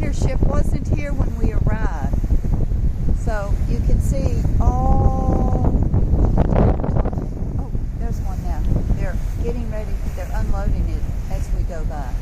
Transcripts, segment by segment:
container ship wasn't here when we arrived. So you can see all... Oh, there's one now. They're getting ready, they're unloading it as we go by.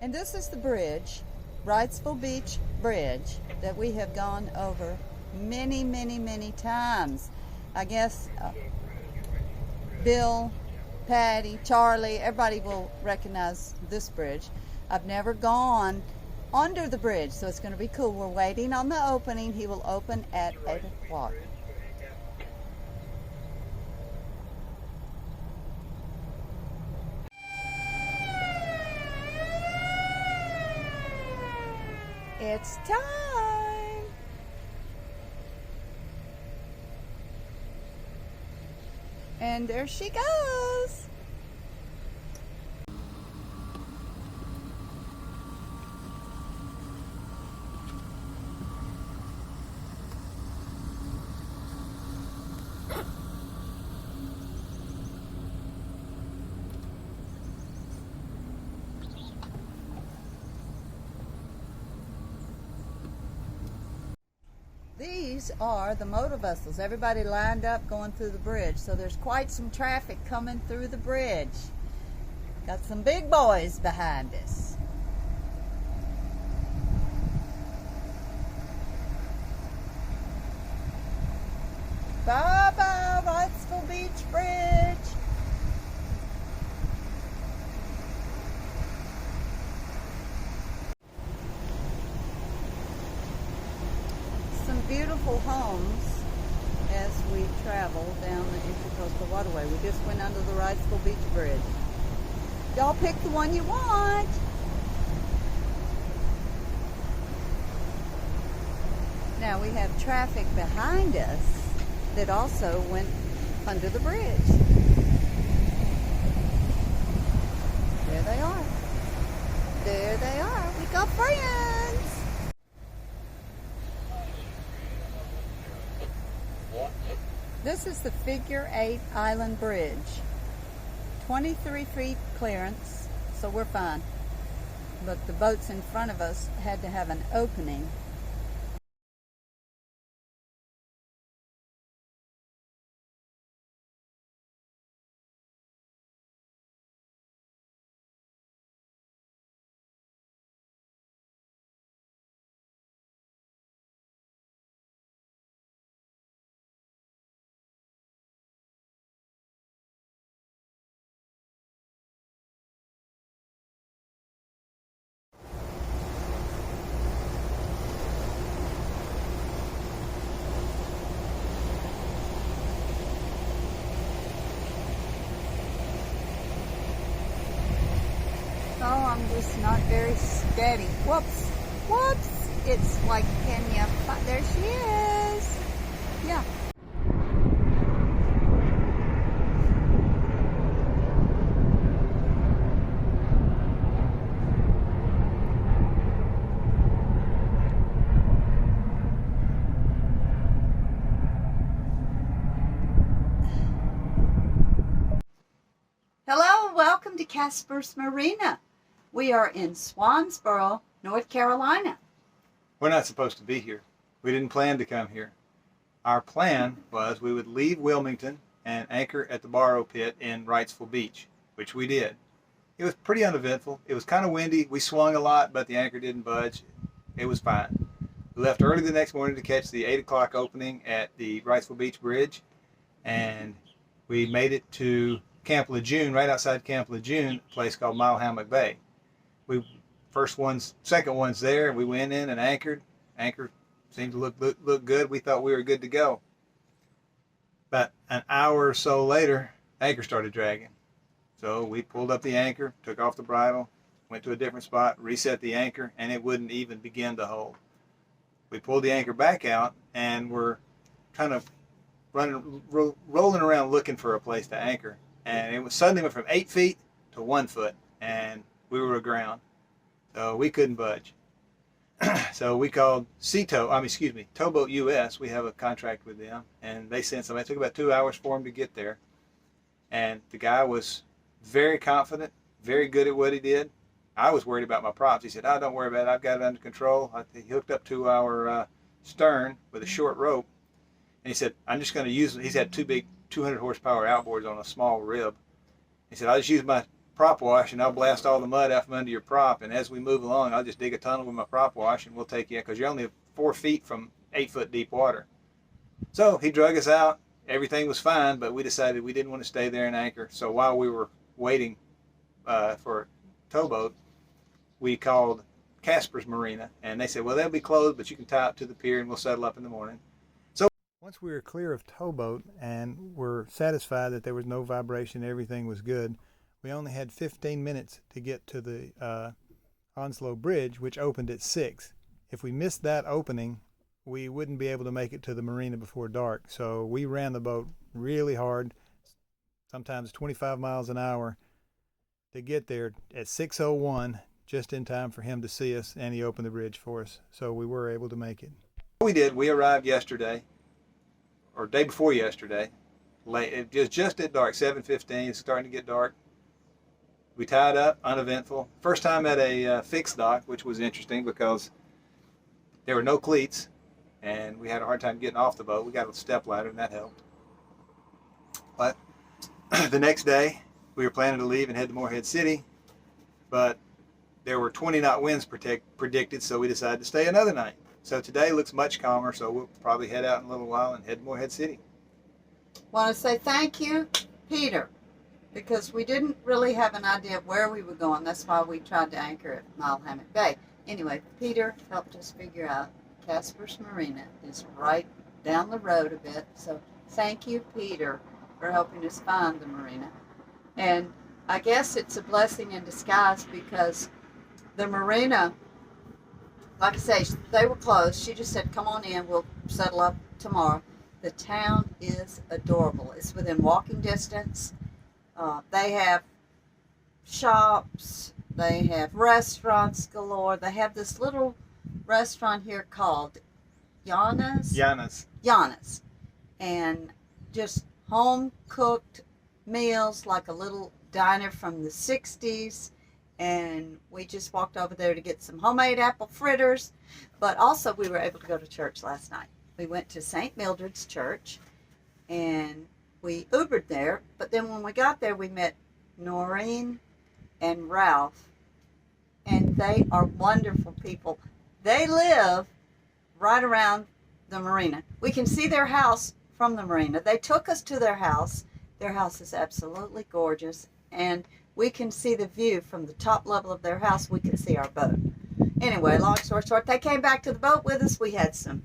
And this is the bridge, Wrightsville Beach Bridge, that we have gone over many, many, many times. I guess Bill, Patty, Charlie, everybody will recognize this bridge. I've never gone under the bridge, so it's going to be cool. We're waiting on the opening. He will open at 8 o'clock. It's time! And there she goes! These are the motor vessels. Everybody lined up going through the bridge. So there's quite some traffic coming through the bridge. Got some big boys behind us. Bye-bye, Wrightsville Beach Bridge. Some beautiful homes as we travel down the Intercoastal Waterway. We just went under the Wrightsville Beach Bridge. Y'all pick the one you want. Now we have traffic behind us that also went under the bridge. There they are. There they are. We got friends. This is the Figure 8 Island Bridge. 23 feet clearance, so we're fine. But the boats in front of us had to have an opening. Oh, I'm just not very steady. Whoops, whoops. It's like, can you, there she is. Yeah. Hello, welcome to Casper's Marina. We are in Swansboro, North Carolina. We're not supposed to be here. We didn't plan to come here. Our plan was we would leave Wilmington and anchor at the Barrow Pit in Wrightsville Beach, which we did. It was pretty uneventful. It was kind of windy. We swung a lot, but the anchor didn't budge. It was fine. We left early the next morning to catch the 8 o'clock opening at the Wrightsville Beach Bridge, and we made it to Camp Lejeune, right outside Camp Lejeune, a place called Hammock Bay. Second one's there. We went in and anchored. Anchor seemed to look good. We thought we were good to go. About an hour or so later, anchor started dragging. So we pulled up the anchor, took off the bridle, went to a different spot, reset the anchor, and it wouldn't even begin to hold. We pulled the anchor back out, and we're kind of rolling around looking for a place to anchor. And it was suddenly went from 8 feet to 1 foot, and we were aground. So we couldn't budge. So we called Towboat US. We have a contract with them, and they sent somebody. It took about 2 hours for them to get there. And the guy was very confident, very good at what he did. I was worried about my props. He said, "Oh, don't worry about it. I've got it under control." He hooked up to our stern with a short rope. And he said, "I'm just going to use," he's had two big 200 horsepower outboards on a small rib. He said, "I'll just use my prop wash and I'll blast all the mud out from under your prop. And as we move along, I'll just dig a tunnel with my prop wash and we'll take you, because you're only 4 feet from 8 foot deep water." So he drug us out. Everything was fine, but we decided we didn't want to stay there and anchor. So while we were waiting for a towboat, we called Casper's Marina, and they said, "Well, they'll be closed, but you can tie up to the pier and we'll settle up in the morning." So once we were clear of towboat and were satisfied that there was no vibration, everything was good, we only had 15 minutes to get to the Onslow Bridge, which opened at 6. If we missed that opening, we wouldn't be able to make it to the marina before dark. So we ran the boat really hard, sometimes 25 miles an hour, to get there at 6:01, just in time for him to see us, and he opened the bridge for us. So we were able to make it. We did. We arrived yesterday, or day before yesterday, late. It was just at dark, 7:15. It's starting to get dark. We tied up, uneventful. First time at a fixed dock, which was interesting because there were no cleats, and we had a hard time getting off the boat. We got a step ladder, and that helped. But the next day, we were planning to leave and head to Morehead City, but there were 20-knot winds predicted, so we decided to stay another night. So today looks much calmer, so we'll probably head out in a little while and head to Morehead City. Want to say thank you, Peter, because we didn't really have an idea of where we were going. That's why we tried to anchor at Hammock Bay. Anyway, Peter helped us figure out Casper's Marina is right down the road a bit. So thank you, Peter, for helping us find the marina. And I guess it's a blessing in disguise, because the marina, like I say, they were closed. She just said, "Come on in, we'll settle up tomorrow." The town is adorable. It's within walking distance. They have shops, they have restaurants galore. They have this little restaurant here called Yana's. And just home-cooked meals, like a little diner from the 60s. And we just walked over there to get some homemade apple fritters. But also we were able to go to church last night. We went to St. Mildred's Church, and we Ubered there. But then when we got there, we met Noreen and Ralph, and they are wonderful people. They live right around the marina. We can see their house from the marina. They took us to their house. Their house is absolutely gorgeous, and we can see the view from the top level of their house. We can see our boat. Anyway, long story short, they came back to the boat with us. We had some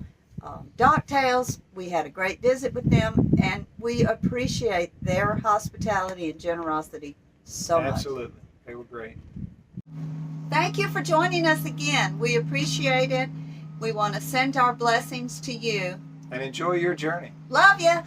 docktails. We had a great visit with them, and we appreciate their hospitality and generosity so much. Absolutely. They were great. Thank you for joining us again. We appreciate it. We want to send our blessings to you. And enjoy your journey. Love you.